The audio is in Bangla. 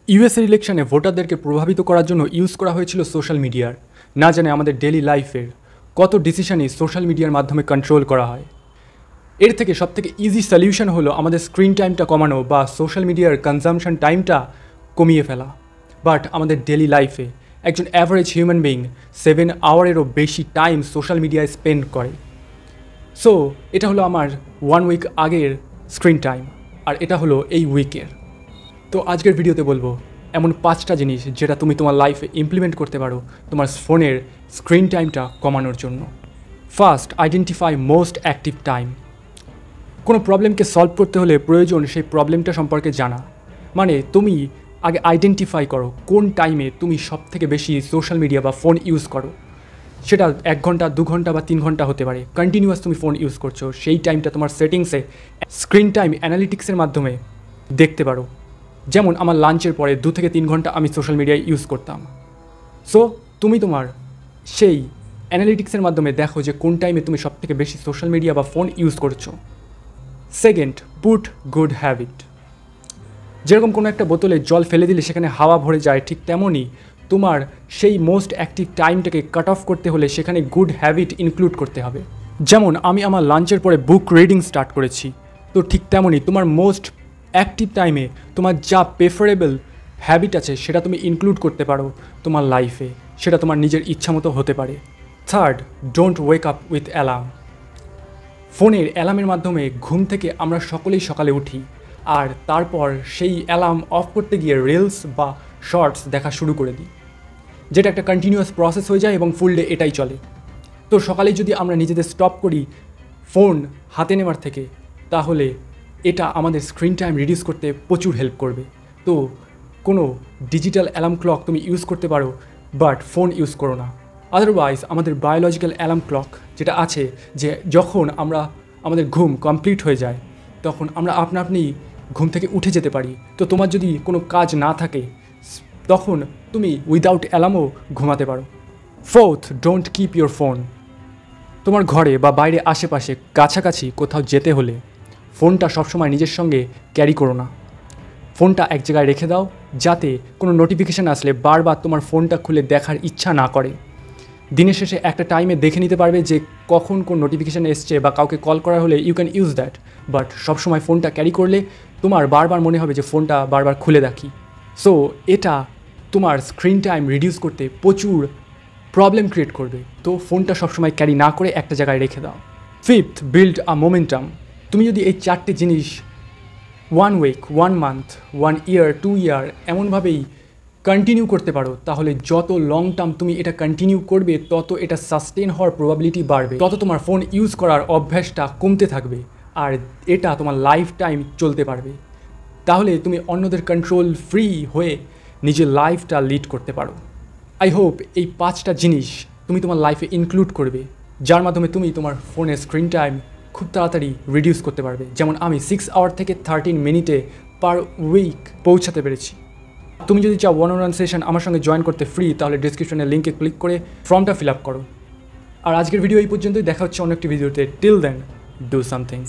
ইউএসের ইলেকশনে ভোটারদেরকে প্রভাবিত করার জন্য ইউজ করা হয়েছিল সোশ্যাল মিডিয়ার। না জানে আমাদের ডেলি লাইফের কত ডিসিশনই সোশ্যাল মিডিয়ার মাধ্যমে কন্ট্রোল করা হয়। এর থেকে সবথেকে ইজি সলিউশন হলো আমাদের স্ক্রিন টাইমটা কমানো বা সোশ্যাল মিডিয়ার কনজামশন টাইমটা কমিয়ে ফেলা। বাট আমাদের ডেলি লাইফে একজন অ্যাভারেজ হিউম্যান বিইং 7 আওয়ারেরও বেশি টাইম সোশ্যাল মিডিয়ায় স্পেন্ড করে। সো এটা হলো আমার 1 উইক আগের স্ক্রিন টাইম, আর এটা হলো এই উইকের। তো আজকের ভিডিওতে বলবো এমন 5টা জিনিস যেটা তুমি তোমার লাইফে ইমপ্লিমেন্ট করতে পারো তোমার ফোনের স্ক্রিন টাইমটা কমানোর জন্য। First, identify most active time. কোনো প্রবলেমকে সলভ করতে হলে প্রয়োজন সেই প্রবলেমটা সম্পর্কে জানা। মানে তুমি আগে আইডেন্টিফাই করো কোন টাইমে তুমি সবথেকে বেশি সোশ্যাল মিডিয়া বা ফোন ইউজ করো। সেটা 1 ঘন্টা, 2 ঘন্টা বা 3 ঘন্টা হতে পারে। কন্টিনিউয়াস তুমি ফোন ইউজ করছো, সেই টাইমটা তোমার সেটিংসে স্ক্রিন টাইম অ্যানালিটিক্সের মাধ্যমে দেখতে পারো। যেমন আমার লাঞ্চের পরে 2 থেকে 3 ঘন্টা আমি সোশ্যাল মিডিয়ায় ইউজ করতাম। সো তুমি তোমার সেই অ্যানালিটিক্সের মাধ্যমে দেখো যে কোন টাইমে তুমি সবথেকে বেশি সোশ্যাল মিডিয়া বা ফোন ইউজ করছো। Second, put good habit. যেরকম কোনো একটা বোতলে জল ফেলে দিলে সেখানে হাওয়া ভরে যায়, ঠিক তেমনই তোমার সেই মোস্ট অ্যাক্টিভ টাইমটাকে কাট অফ করতে হলে সেখানে গুড হ্যাবিট ইনক্লুড করতে হবে। যেমন আমি আমার লাঞ্চের পরে বুক রিডিং স্টার্ট করেছি, তো ঠিক তেমনই তোমার মোস্ট অ্যাক্টিভ টাইমে তোমার যা প্রেফারেবল হ্যাবিট আছে সেটা তুমি ইনক্লুড করতে পারো তোমার লাইফে। সেটা তোমার নিজের ইচ্ছা মতো হতে পারে। Third, don't wake up with alarm. ফোনের অ্যালার্মের মাধ্যমে ঘুম থেকে আমরা সকলেই সকালে উঠি, আর তারপর সেই অ্যালার্ম অফ করতে গিয়ে রিলস বা শর্টস দেখা শুরু করে দিই, যেটা একটা কন্টিনিউয়াস প্রসেস হয়ে যায় এবং ফুল ডে এটাই চলে। তো সকালে যদি আমরা নিজেদের স্টপ করি ফোন হাতে নেওয়ার থেকে, তাহলে এটা আমাদের স্ক্রিন টাইম রিডিউস করতে প্রচুর হেল্প করবে। তো কোনো ডিজিটাল অ্যালার্ম ক্লক তুমি ইউজ করতে পারো, বাট ফোন ইউজ করো না। আদারওয়াইজ আমাদের বায়োলজিক্যাল অ্যালার্ম ক্লক যেটা আছে, যে যখন আমাদের ঘুম কমপ্লিট হয়ে যায় তখন আমরা আপনি ঘুম থেকে উঠে যেতে পারি। তো তোমার যদি কোনো কাজ না থাকে তখন তুমি উইদাউট অ্যালার্মও ঘুমাতে পারো। Fourth, don't keep your phone. তোমার ঘরে বা বাইরে আশেপাশে কাছাকাছি কোথাও যেতে হলে ফোনটা সবসময় নিজের সঙ্গে ক্যারি করো না। ফোনটা এক জায়গায় রেখে দাও, যাতে কোনো নোটিফিকেশান আসলে বারবার তোমার ফোনটা খুলে দেখার ইচ্ছা না করে। দিনের শেষে একটা টাইমে দেখে নিতে পারবে যে কখন কোন নোটিফিকেশান এসছে বা কাউকে কল করা হলে you can use that. But সবসময় ফোনটা ক্যারি করলে তোমার বারবার মনে হবে যে ফোনটা বারবার খুলে দেখি। সো এটা তোমার স্ক্রিন টাইম রিডিউস করতে প্রচুর প্রবলেম ক্রিয়েট করবে। তো ফোনটা সবসময় ক্যারি না করে একটা জায়গায় রেখে দাও। Fifth, build a momentum. তুমি যদি এই 4টে জিনিস 1 উইক, 1 মান্থ, 1 ইয়ার, 2 ইয়ার এমনভাবেই কন্টিনিউ করতে পারো, তাহলে যত লং টার্ম তুমি এটা কন্টিনিউ করবে তত এটা সাস্টেন হওয়ার প্রবাবিলিটি বাড়বে, তত তোমার ফোন ইউজ করার অভ্যাসটা কমতে থাকবে, আর এটা তোমার লাইফ টাইম চলতে পারবে। তাহলে তুমি অন্যদের কন্ট্রোল ফ্রি হয়ে নিজের লাইফটা লিড করতে পারো। আই হোপ এই 5টা জিনিস তুমি তোমার লাইফে ইনক্লুড করবে, যার মাধ্যমে তুমি তোমার ফোনের স্ক্রিন টাইম খুব তাড়াতাড়ি রিডিউস করতে পারবে। যেমন আমি 6 আওয়ার থেকে 13 মিনিটে পার উইক পৌঁছাতে পেরেছি। তুমি যদি চাও 1-on-1 সেশন আমার সঙ্গে জয়েন করতে ফ্রি, তাহলে ডিসক্রিপশনের লিঙ্কে ক্লিক করে ফর্মটা ফিল আপ করো। আর আজকের ভিডিও এই পর্যন্তই, দেখা হচ্ছে অন্য একটি ভিডিওতে। Till then, do something.